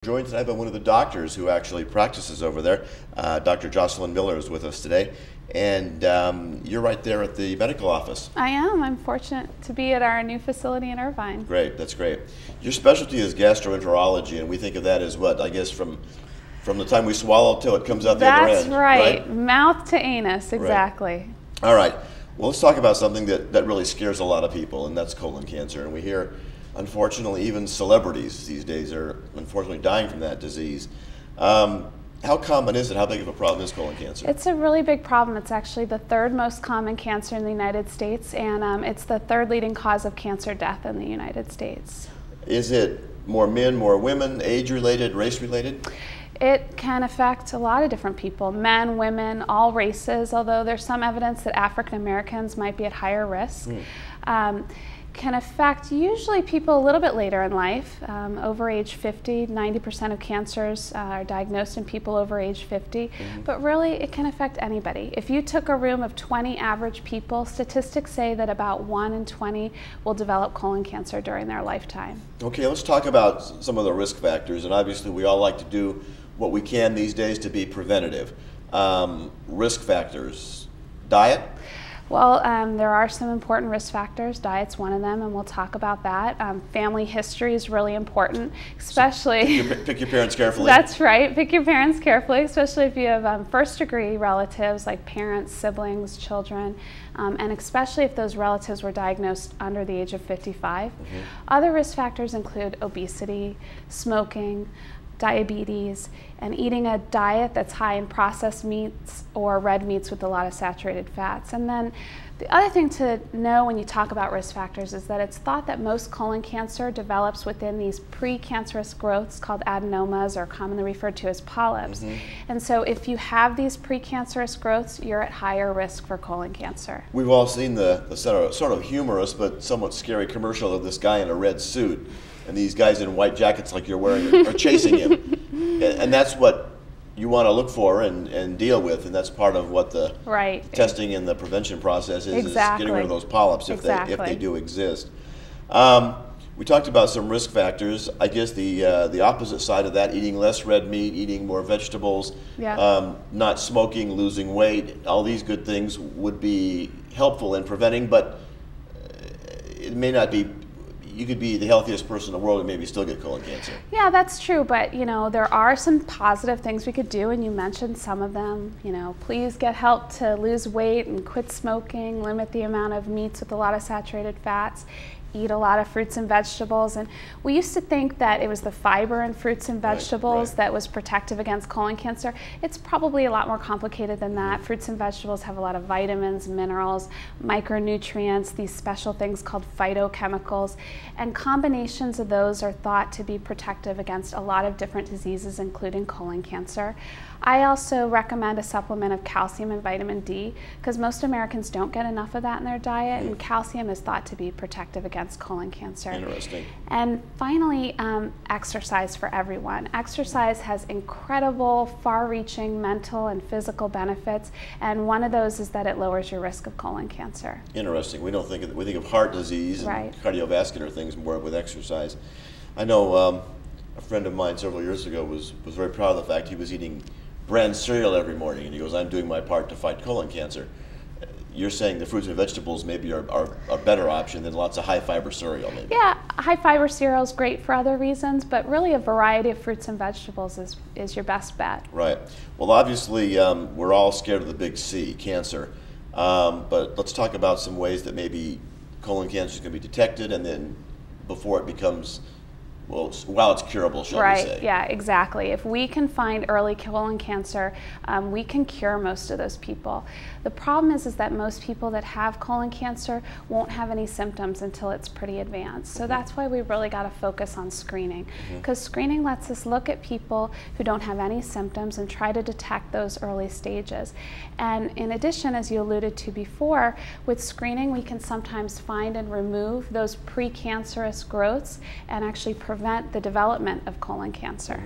Joined tonight by one of the doctors who actually practices over there. Dr. Jocelyn Miller is with us today, and you're right there at the medical office. I am. I'm fortunate to be at our new facility in Irvine. Great, that's great. Your specialty is gastroenterology, and we think of that as what, I guess, from the time we swallow till it comes out the other end. That's right. Mouth to anus, exactly. Right. All right. Well, let's talk about something that really scares a lot of people, and that's colon cancer. And we hear, unfortunately, even celebrities these days are unfortunately dying from that disease. How common is it? How big of a problem is colon cancer? It's a really big problem. It's actually the third most common cancer in the United States, and it's the third leading cause of cancer death in the United States. Is it more men, more women, age-related, race-related? It can affect a lot of different people, men, women, all races, although there's some evidence that African Americans might be at higher risk. Can affect usually people a little bit later in life, over age 50. 90% of cancers are diagnosed in people over age 50, but really it can affect anybody. If you took a room of 20 average people, statistics say that about 1 in 20 will develop colon cancer during their lifetime. Okay, let's talk about some of the risk factors, and obviously we all like to do what we can these days to be preventative. Risk factors, diet? Well, there are some important risk factors. Diet's one of them, and we'll talk about that. Family history is really important, especially... Pick your parents carefully. That's right. Pick your parents carefully, especially if you have first-degree relatives like parents, siblings, children, and especially if those relatives were diagnosed under the age of 55. Other risk factors include obesity, smoking, diabetes, and eating a diet that's high in processed meats or red meats with a lot of saturated fats. And then the other thing to know when you talk about risk factors is that it's thought that most colon cancer develops within these precancerous growths called adenomas, or commonly referred to as polyps. And so if you have these precancerous growths, you're at higher risk for colon cancer. We've all seen the sort of humorous but somewhat scary commercial of this guy in a red suit, and these guys in white jackets like you're wearing are chasing him. And that's what you want to look for and deal with, and that's part of what the testing and the prevention process is getting rid of those polyps if they do exist. We talked about some risk factors. I guess the opposite side of that, eating less red meat, eating more vegetables, not smoking, losing weight, all these good things would be helpful in preventing, but it may not be. You could be the healthiest person in the world and maybe still get colon cancer. Yeah, that's true, but you know, there are some positive things we could do, and you mentioned some of them. You know, please get help to lose weight and quit smoking, limit the amount of meats with a lot of saturated fats, eat a lot of fruits and vegetables. And we used to think that it was the fiber in fruits and vegetables that was protective against colon cancer. It's probably a lot more complicated than that. Fruits and vegetables have a lot of vitamins, minerals, micronutrients, these special things called phytochemicals, and combinations of those are thought to be protective against a lot of different diseases, including colon cancer. I also recommend a supplement of calcium and vitamin D, because most Americans don't get enough of that in their diet, and calcium is thought to be protective against colon cancer. Interesting. And finally, exercise for everyone. Exercise has incredible, far-reaching mental and physical benefits, and one of those is that it lowers your risk of colon cancer. Interesting. We think of heart disease and cardiovascular things more with exercise. I know a friend of mine several years ago was very proud of the fact he was eating bran cereal every morning, and he goes, "I'm doing my part to fight colon cancer." You're saying the fruits and vegetables maybe are a better option than lots of high-fiber cereal, maybe? Yeah, high-fiber cereal is great for other reasons, but really a variety of fruits and vegetables is your best bet. Right. Well, obviously, we're all scared of the big C, cancer, but let's talk about some ways that maybe colon cancer can be detected, and then before it becomes, well, while it's curable, shall we say. Yeah, exactly. If we can find early colon cancer, we can cure most of those people. The problem is that most people that have colon cancer won't have any symptoms until it's pretty advanced. So that's why we really got to focus on screening, because screening lets us look at people who don't have any symptoms and try to detect those early stages. And in addition, as you alluded to before, with screening we can sometimes find and remove those precancerous growths and actually prevent the development of colon cancer.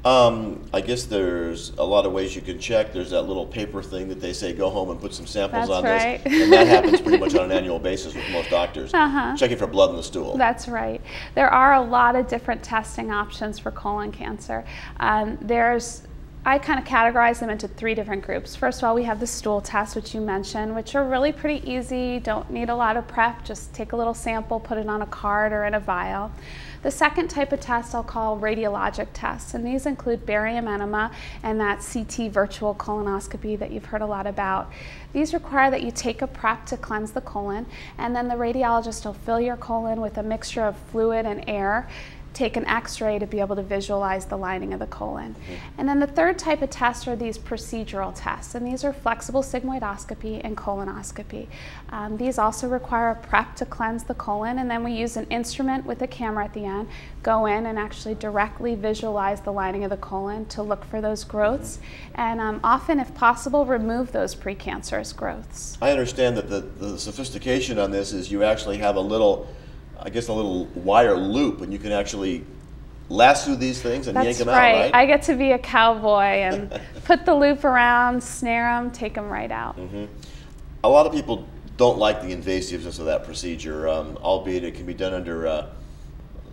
I guess there's a lot of ways you can check. There's that little paper thing that they say go home and put some samples That's on right. this. And that happens pretty much on an annual basis with most doctors. Checking for blood in the stool. That's right. There are a lot of different testing options for colon cancer. I kind of categorize them into 3 different groups. First of all, we have the stool tests, which you mentioned, which are really pretty easy, don't need a lot of prep, just take a little sample, put it on a card or in a vial. The second type of test I'll call radiologic tests, and these include barium enema and that CT virtual colonoscopy that you've heard a lot about. These require that you take a prep to cleanse the colon, and then the radiologist will fill your colon with a mixture of fluid and air, take an x-ray to be able to visualize the lining of the colon. And then the third type of tests are these procedural tests, and these are flexible sigmoidoscopy and colonoscopy. These also require a prep to cleanse the colon, and then we use an instrument with a camera at the end, go in and actually directly visualize the lining of the colon to look for those growths, and often, if possible, remove those precancerous growths. I understand that the sophistication on this is you actually have a little wire loop, and you can actually lasso these things and yank them out, right? I get to be a cowboy and put the loop around, snare them, take them right out. A lot of people don't like the invasiveness of that procedure, albeit it can be done under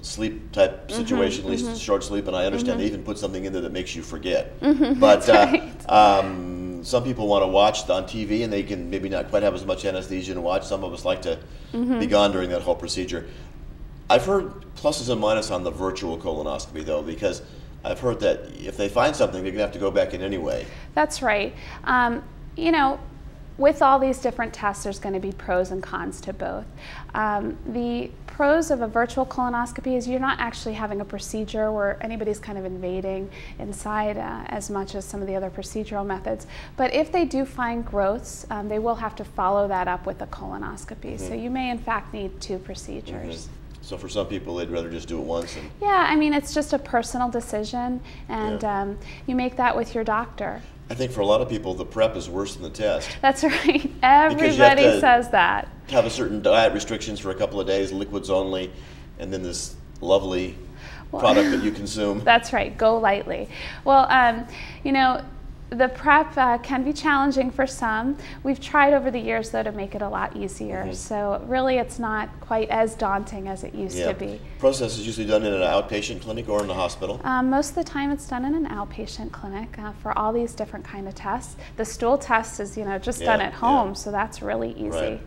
sleep type situation, at least short sleep, and I understand they even put something in there that makes you forget. But some people want to watch on TV, and they can maybe not quite have as much anesthesia to watch. Some of us like to be gone during that whole procedure. I've heard pluses and minuses on the virtual colonoscopy, though, because I've heard that if they find something, they're going to have to go back in anyway. That's right. You know, with all these different tests, there's going to be pros and cons to both. The pros of a virtual colonoscopy is you're not actually having a procedure where anybody's kind of invading inside as much as some of the other procedural methods. But if they do find growths, they will have to follow that up with a colonoscopy. So you may in fact need 2 procedures. So for some people, they'd rather just do it once. Yeah, I mean, it's just a personal decision, and you make that with your doctor. I think for a lot of people, the prep is worse than the test. That's right. Everybody says that. Have a certain diet restrictions for a couple of days, liquids only, and then this lovely product that you consume. That's right. Go lightly. Well, you know, the prep can be challenging for some. We've tried over the years, though, to make it a lot easier. So really, it's not quite as daunting as it used to be. Process is usually done in an outpatient clinic or in the hospital? Most of the time, it's done in an outpatient clinic for all these different kind of tests. The stool test is, you know, just done at home, so that's really easy.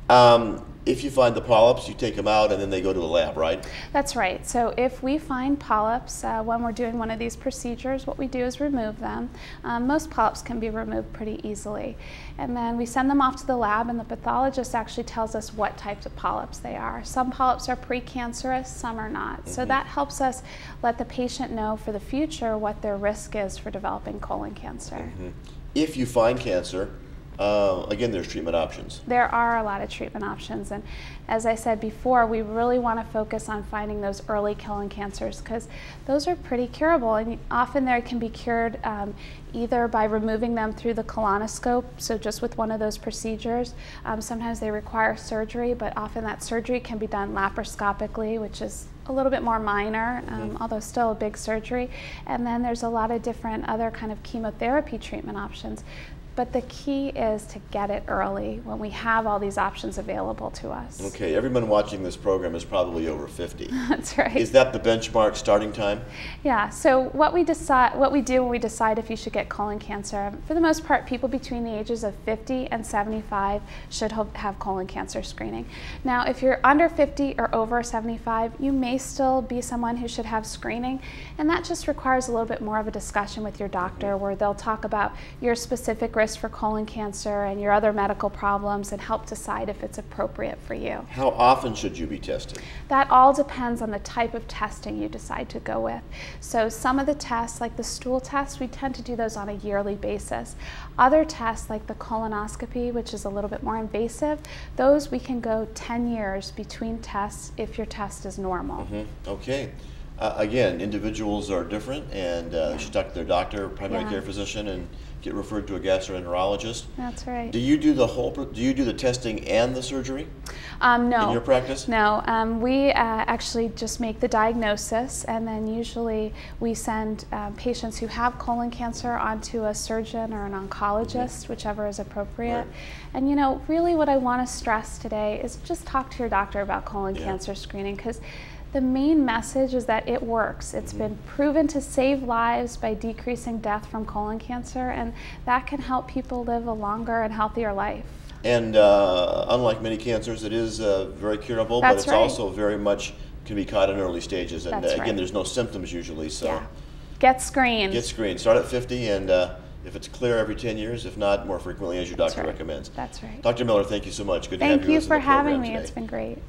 Right. If you find the polyps, you take them out and then they go to a lab, right? That's right. So if we find polyps when we're doing one of these procedures, what we do is remove them. Most polyps can be removed pretty easily. And then we send them off to the lab, and the pathologist actually tells us what types of polyps they are. Some polyps are precancerous, some are not. So that helps us let the patient know for the future what their risk is for developing colon cancer. If you find cancer, again, there's treatment options. There are a lot of treatment options, and as I said before, we really want to focus on finding those early colon cancers because those are pretty curable, and often they can be cured either by removing them through the colonoscope, so just with one of those procedures. Sometimes they require surgery, but often that surgery can be done laparoscopically, which is a little bit more minor, although still a big surgery. And then there's a lot of different other kind of chemotherapy treatment options. But the key is to get it early when we have all these options available to us. Okay, everyone watching this program is probably over 50. That's right. Is that the benchmark starting time? Yeah, so what we do when we decide if you should get colon cancer, for the most part, people between the ages of 50 and 75 should have colon cancer screening. Now, if you're under 50 or over 75, you may still be someone who should have screening, and that just requires a little bit more of a discussion with your doctor where they'll talk about your specific risk for colon cancer and your other medical problems and help decide if it's appropriate for you. How often should you be tested? That all depends on the type of testing you decide to go with. So some of the tests, like the stool test, we tend to do those on a yearly basis. Other tests, like the colonoscopy, which is a little bit more invasive, those we can go 10 years between tests if your test is normal. Okay. Again, individuals are different, and you should talk to their doctor, primary Yeah. care physician, and get referred to a gastroenterologist. That's right. Do you do do you do the testing and the surgery No. in your practice? No, we actually just make the diagnosis, and then usually we send patients who have colon cancer onto a surgeon or an oncologist, whichever is appropriate. Right. And you know, really what I want to stress today is just talk to your doctor about colon cancer screening, because the main message is that it works. It's been proven to save lives by decreasing death from colon cancer, and that can help people live a longer and healthier life. And unlike many cancers, it is very curable, but That's it's right. also very much can be caught in early stages. And That's again, right. there's no symptoms usually, so Yeah. Get screened. get screened. Start at 50, and if it's clear, every 10 years. If not, more frequently as your doctor right. recommends. That's right. Dr. Miller, thank you so much. Good to Thank have you you with us for on the program having me. today. It's been great.